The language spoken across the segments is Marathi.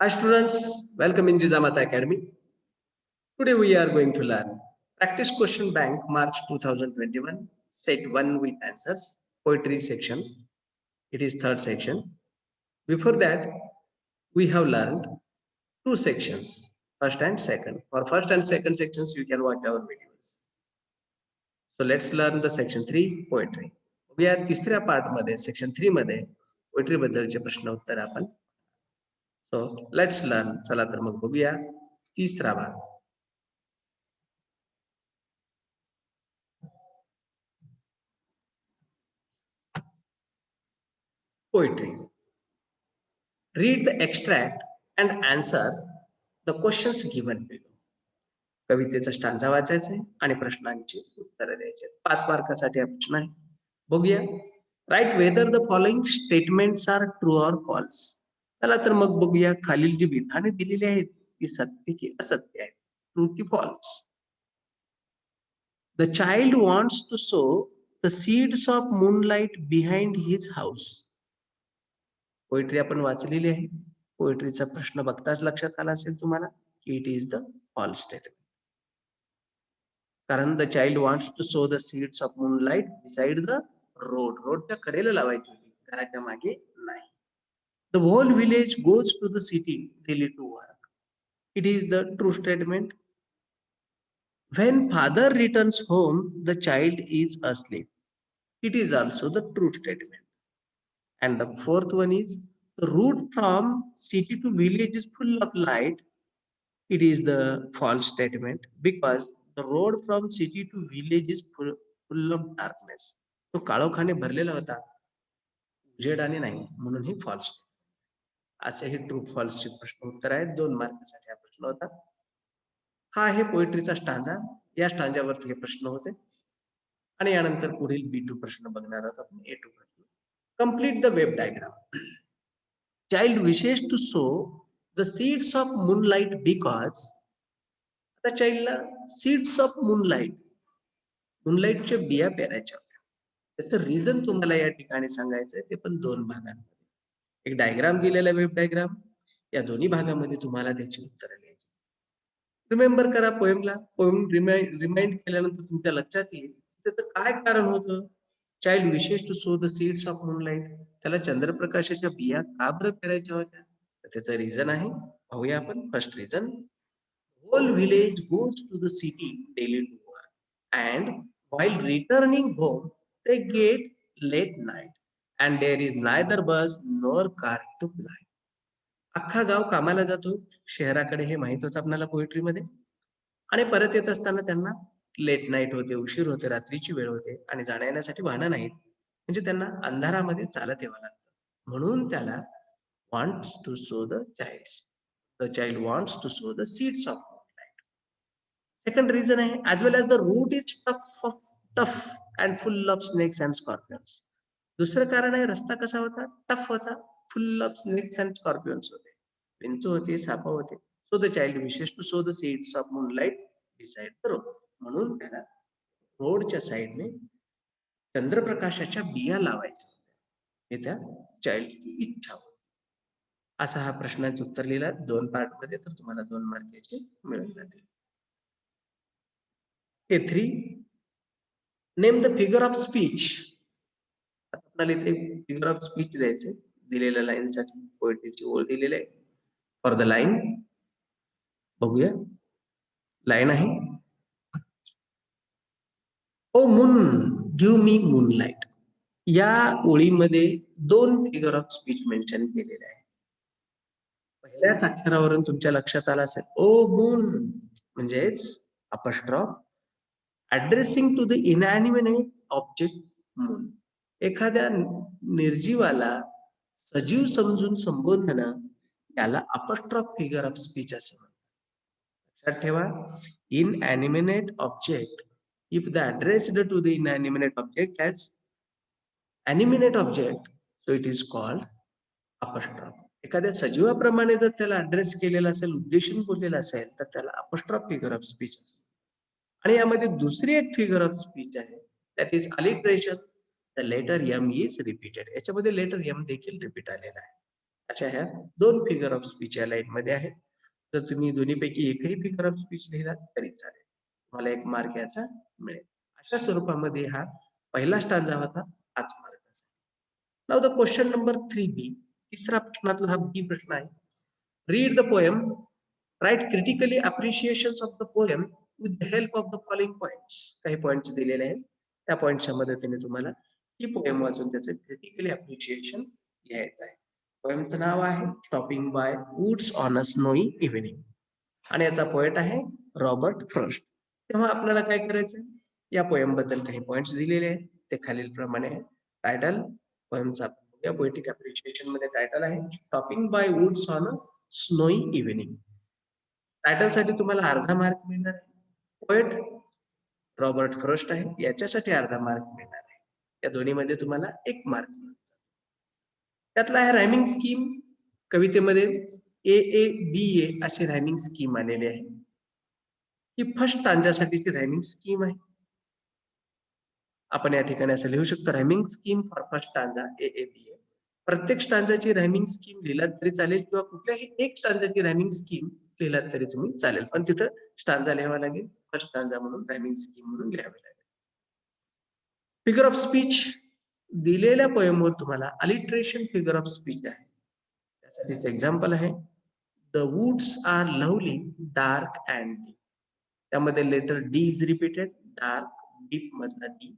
Hi students, welcome in Jizamata Academy. Today we are going to learn Practice Question Bank March 2021, set 1 with answers, poetry section. It is third section. Before that, we have learned two sections, first and second. For first and second sections, you can watch our videos. So let's learn the section 3, poetry. या तिसऱ्या पार्ट मध्ये सेक्शन 3 मध्ये पोएट्री बद्दलचे प्रश्न उत्तर आपण. So let's learn. चला तर मग बघूया तिसरा भाग. Poetry. Read the extract and answer the questions given below. कवितेचा स्टांजा वाचायचा आणि प्रश्नांची उत्तरे द्यायची. 5 मार्कासाठी हा प्रश्न आहे. बघूया. Write whether the following statements are true or false. चला तर मग बघूया खालील जी विधाने दिलेली आहेत ती सत्य की असत्य आहेत, ट्रू की false. The child wants to sow the seeds of moonlight behind his house. Poetry आपण वाचलेली आहे. पोएट्रीचा प्रश्न बघताच लक्षात आला असेल तुम्हाला की it is the false statement. कारण the child wants to sow the seeds of moonlight beside the road. रोडच्या कडेला लावायची होती, घराच्या मागे नाही. The whole village goes to the city daily to work. It is the true statement. When father returns home, the child is asleep. It is also the true statement. And the fourth one is the route from city to village is full of light. It is the false statement because the road from city to village is full of darkness. तो काळोखाने भरलेला होता, उजेडाने नाही, म्हणून ही फॉल्स. असे हे ट्रू फॉल्स चे प्रश्न उत्तर आहेत. 2 मार्कासाठी हा प्रश्न होता. हा आहे पोएट्रीचा स्टांजा. या स्टांजावरती हे प्रश्न होते आणि यानंतर पुढील B2 प्रश्न बघणार आहोत आपण. A2 प्रश्न. Complete the web diagram. Child wishes to sow the seeds of moonlight because. आता चाइल्डला सीड्स ऑफ मूनलाइट, मूनलाइटच्या बिया पेरायच्या होत्या. त्याचं रिझन तुम्हाला या ठिकाणी सांगायचंय, ते पण 2 भागांमध्ये. एक डायग्राम दिलेला वेब डायग्राम, या दोन्ही भागामध्ये तुम्हाला त्याची उत्तरं लिहायची. रिमेंबर करा पोएमला. पोएम रिमाइंड केल्यानंतर तुमच्या लक्षात येईल त्याचं काय कारण होतं. Child wishes to sow the seeds of moonlight. त्याला चंद्रप्रकाशाच्या बिया का बरं पेरायच्या होत्या, तर त्याचं रिझन आहे. पाहूया आपण. First reason, whole village goes to the city daily to work and while returning home they get late night and there is neither bus nor car to fly. अख्खा गाव कामाला जातो शहराकडे, हे माहित होतं आपल्याला पोएट्रीमध्ये. आणि परत येत असताना त्यांना लेट नाईट होते, उशीर होते, रात्रीची वेळ होते आणि जाण्या येण्यासाठी वाहनं नाहीत, म्हणजे त्यांना अंधारामध्ये चालत यावं लागतं. म्हणून त्याला wants to sow the childs. The child wants to sow the seeds of light. Second reason आहे, as well as the route is tough and full of snakes and scorpions. दुसरं कारण आहे, रस्ता कसा होता, टफ होता, फुल ऑफ स्नेक्स अँड स्कॉर्पियन्स होते, विंचू होते, साप होते. So the child wishes to sow the seeds of moonlight beside the road. म्हणून त्याला रोडच्या साइडने चंद्रप्रकाशाच्या बिया लावायच्या हे त्या चाइल्डची इच्छा होती. असा हा प्रश्नाचं उत्तर लिहिला 2 पार्ट मध्ये, तर तुम्हाला 2 मार्काचे मिळून जातील. A3, name the figure of speech. आपल्याला इथे फिगर ऑफ स्पीच द्यायचे दिलेल्या लाईन साठी. पोएट्रीची ओळ दिलेली आहे. फॉर द लाईन बघूया. लाईन आहे, O moon give me moonlight. या ओळीमध्ये 2 फिगर ऑफ स्पीच मेन्शन केलेले आहे. पहिल्याच अक्षरावरून तुमच्या लक्षात आलं असेल, ओ मून म्हणजेच apostrophe addressing to the inanimate object moon. एखाद्या निर्जीवाला सजीव समजून संबोधणं याला अपस्ट्रॉफ फिगर ऑफ स्पीच असे म्हणतात. लक्षात ठेवा, इनॅनिमेट object, if the addressed to the inanimate object as animate object, so it is called apostrophe. एखाद्या सजीवाप्रमाणे जर त्याला ऍड्रेस केलेला असेल, उद्देशून बोललेला असेल, तर त्याला अपस्ट्रॉफ फिगर ऑफ स्पीच असेल. आणि यामध्ये दुसरी एक फिगर ऑफ स्पीच आहे, that is alliteration. The letter M is repeated. याच्यामध्ये लेटर एम देखील रिपीट आलेला आहे. अशा ह्या 2 फिगर ऑफ स्पीच या लाईन मध्ये आहेत. जर तुम्ही दोन्हीपैकी एकही फिगर ऑफ स्पीच लिहिला तरी चालेल. तुम्हाला 1 मार्क याचा मिळेल. अशा स्वरूपामध्ये हा पहिला स्टांजा होता 5 मार्काचा. Now the question number 3B. तिसरा प्रश्नातला हा बी प्रश्न आहे. Read the poem, write critically appreciations of the poem with the help of the following points. काही पॉइंट्स दिलेले आहेत. त्या पॉइंट्सच्या मदतीने तुम्हाला ही पोएम वाचून त्याचं क्रिटिकली अप्रिशिएशन लिहायचं आहे. पोएमचं नाव आहे stopping by woods on a snowy evening आणि याचा पोएट आहे रॉबर्ट फ्रॉस्ट. तेव्हा आपल्याला काय करायचं, या पोएम बद्दल काही पॉइंट्स दिलेले आहेत, ते खालील प्रमाणे आहे. टायटल पोएमचा या पोएटिक अप्रिशिएशन मध्ये टायटल आहे stopping by woods on a snowy evening. Title साठी तुम्हाला अर्धा मार्क मिळणार आहे. पोएट रॉबर्ट फ्रॉस्ट आहे, याच्यासाठी अर्धा मार्क मिळणार आहे. या दोन्हीमध्ये तुम्हाला 1 मार्क मिळणार. त्यातला आहे रायमिंग स्कीम. कवितेमध्ये A अशी रायमिंग स्कीम आलेली आहे. ही फर्स्ट स्टांजासाठीची रायमिंग स्कीम आहे. आपण या ठिकाणी असं लिहू शकतो rhyming scheme for first stanza A. प्रत्येक स्टांजाची रायमिंग स्कीम लिहिलात तरी चालेल किंवा कुठल्याही एक स्टांजाची रायमिंग स्कीम लिहिलात तरी तुम्ही चालेल, पण तिथं स्टांजा लिहावा लागेल. फर्स्ट स्टांजा म्हणून रायमिंग स्कीम म्हणून लिहावी लागेल. फिगर ऑफ स्पीच दिलेल्या पोएमवर तुम्हाला अलिट्रेशन फिगर ऑफ स्पीच आहे. त्यासाठीच एक्झाम्पल आहे the woods are lovely dark and deep. त्यामध्ये letter D is repeated. Dark deep मधला डी,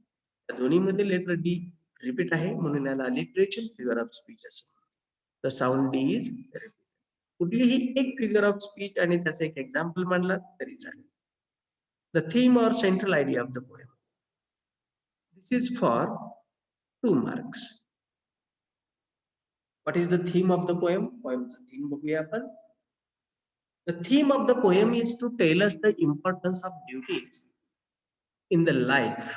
त्या दोन्ही मध्ये लेटर डी रिपीट आहे म्हणून याला अलिट्रेशन फिगर ऑफ स्पीच असं. The sound D is repeated. कुठलीही एक फिगर ऑफ स्पीच आणि त्याचं एक एक्झाम्पल मांडला तरी चालेल. द थीम और central idea of the poem. This is for 2 marks. What is the theme of the poem? Poem's theme बघूया आपण. The theme of the poem is to tell us the importance of duties in the life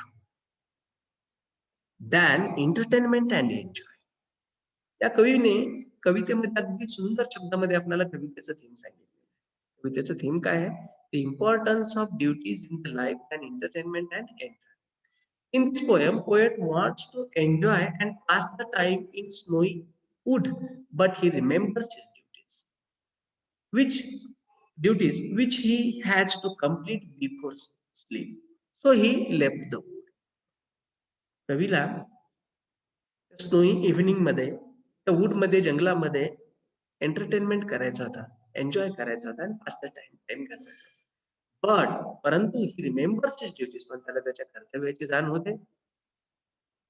than entertainment and enjoy. या कवीने कवितेमध्ये अगदी सुंदर शब्दामध्ये आपल्याला कवितेचं थीम सांगितलं. कवितेचं थीम काय आहे? The importance of duties in the life than entertainment and enjoy. In this poem, poet wants to enjoy and pass the time in snowy wood, but he remembers his which he has to complete before sleep. So he left the wood. कवीला स्नोई इव्हिनिंग मध्ये त्या वूड मध्ये जंगलामध्ये एंटरटेनमेंट करायचा होता, एन्जॉय करायचा होता आणि पास द टाइम घालवायचा होता. परंतु ही रिमेंबर्स हिज ड्युटीज, पण त्याला त्याच्या कर्तव्याची जाण होते,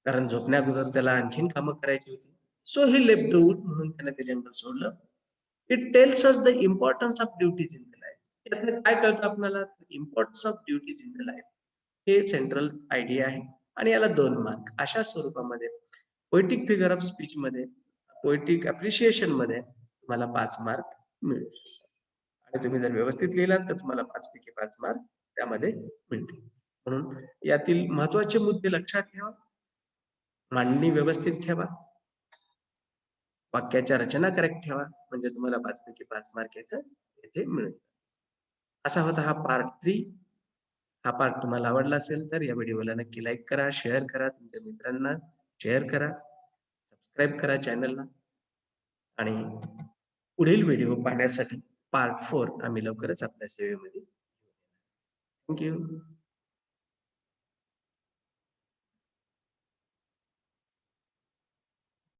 कारण झोपण्या अगोदर त्याला आणखीन कामं करायची होती. So he left the wood, म्हणून त्याने ते जंगल सोडलं. It tells us the importance of duties in the life. यातनं काय कळतं आपल्याला? Importance of duties in the life हे सेंट्रल आयडिया आहे आणि याला 2 मार्क. अशा स्वरूपामध्ये पोएटिक फिगर ऑफ स्पीच मध्ये, पोएटिक अप्रिशिएशन मध्ये तुम्हाला 5 मार्क मिळू शकतात. आणि तुम्ही जर व्यवस्थित लिहिलात तर तुम्हाला 5 पैकी 5 मार्क त्यामध्ये मिळतील. म्हणून यातील महत्वाचे मुद्दे लक्षात ठेवा. मांडणी व्यवस्थित ठेवा. वाक्याच्या रचना करेक्ट ठेवा, म्हणजे तुम्हाला 5 पैकी 5 मार्क येथे मिळतील. असा होता हा पार्ट 3. हा पार्ट तुम्हाला आवडला असेल तर या व्हिडिओला नक्की लाईक करा, शेअर करा, तुमच्या मित्रांना शेअर करा, सबस्क्राईब करा चॅनलला आणि पुढील व्हिडिओ पाहण्यासाठी पार्ट 4 आम्ही लवकरच आपल्या सेवेमध्ये. थँक्यू.